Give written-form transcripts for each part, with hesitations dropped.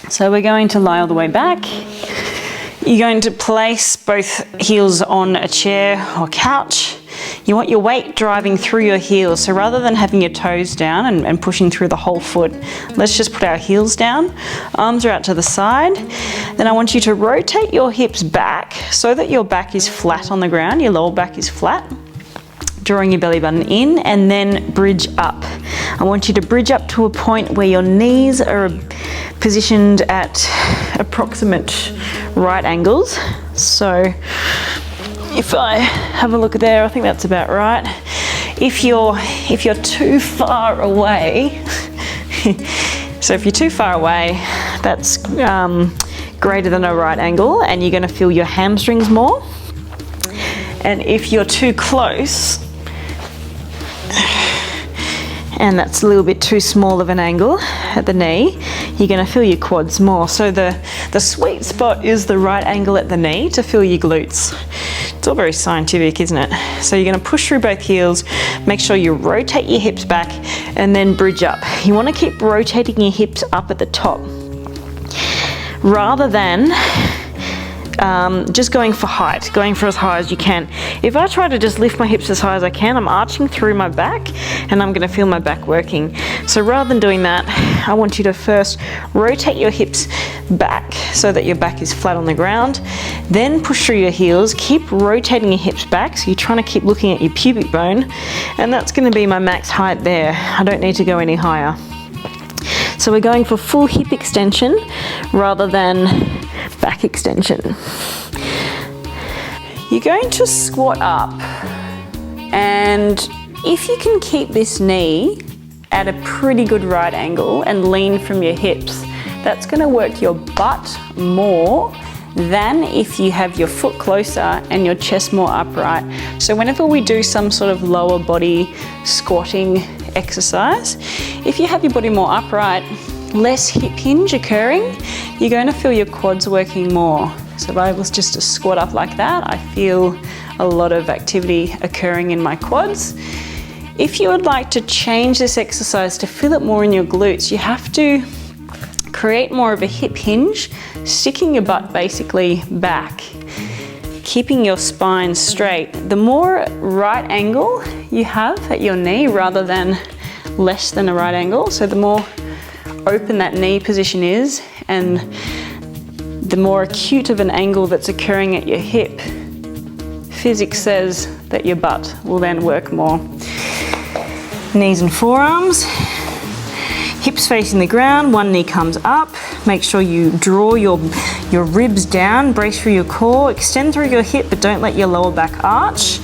So we're going to lie all the way back. You're going to place both heels on a chair or couch. You want your weight driving through your heels. So rather than having your toes down and pushing through the whole foot, let's just put our heels down. Arms are out to the side. Then I want you to rotate your hips back so that your back is flat on the ground, your lower back is flat. Drawing your belly button in and then bridge up. I want you to bridge up to a point where your knees are positioned at approximate right angles. So if I have a look there, I think that's about right. If you're too far away, so if you're too far away, that's greater than a right angle, and you're going to feel your hamstrings more. And if you're too close, and that's a little bit too small of an angle at the knee, you're going to feel your quads more. So the sweet spot is the right angle at the knee to feel your glutes. It's all very scientific, isn't it? So you're going to push through both heels, make sure you rotate your hips back and then bridge up. You want to keep rotating your hips up at the top rather than just going for height, going for as high as you can. If I try to just lift my hips as high as I can, I'm arching through my back and I'm going to feel my back working. So rather than doing that, I want you to first rotate your hips back so that your back is flat on the ground. Then push through your heels, keep rotating your hips back, so you're trying to keep looking at your pubic bone, and that's going to be my max height there. I don't need to go any higher. So we're going for full hip extension rather than back extension. You're going to squat up, and if you can keep this knee at a pretty good right angle and lean from your hips, that's going to work your butt more than if you have your foot closer and your chest more upright. So whenever we do some sort of lower body squatting exercise, if you have your body more upright, less hip hinge occurring, you're going to feel your quads working more. So if I was just to squat up like that, I feel a lot of activity occurring in my quads. If you would like to change this exercise to feel it more in your glutes, you have to create more of a hip hinge, sticking your butt basically back, keeping your spine straight. The more right angle you have at your knee rather than less than a right angle, so the more open that knee position is and the more acute of an angle that's occurring at your hip, physics says that your butt will then work more. Knees and forearms, hips facing the ground, one knee comes up. Make sure you draw your ribs down, brace through your core, extend through your hip, but don't let your lower back arch.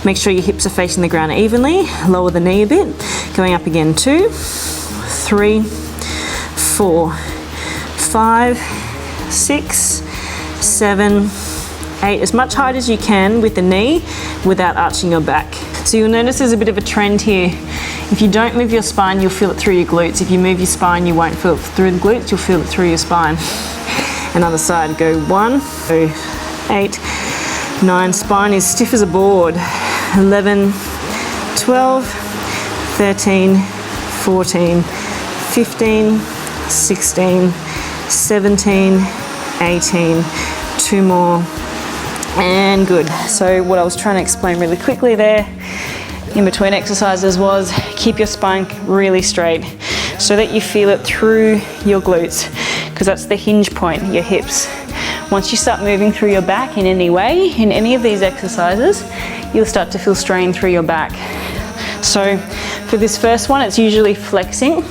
Make sure your hips are facing the ground evenly, lower the knee a bit. Going up again, 2, 3, 4, 5, 6, 7, 8, as much height as you can with the knee without arching your back. So you'll notice there's a bit of a trend here. If you don't move your spine, you'll feel it through your glutes. If you move your spine, you won't feel it through the glutes, you'll feel it through your spine. Another side, go 1, go 8, 9, spine is stiff as a board. 11, 12, 13, 14, 15, 16, 17, 18, 2 more, and good. So what I was trying to explain really quickly there in between exercises was keep your spine really straight so that you feel it through your glutes, because that's the hinge point, your hips. Once you start moving through your back in any way, in any of these exercises, you'll start to feel strain through your back. So for this first one, it's usually flexing.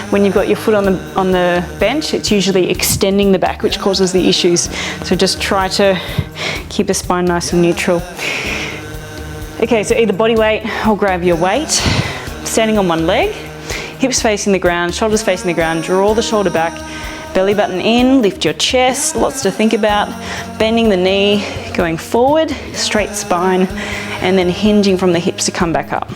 When you've got your foot on the bench, it's usually extending the back, which causes the issues. So just try to keep the spine nice and neutral. Okay, so either body weight or grab your weight. Standing on one leg, hips facing the ground, shoulders facing the ground, draw the shoulder back, belly button in, lift your chest, lots to think about. Bending the knee, going forward, straight spine, and then hinging from the hips to come back up.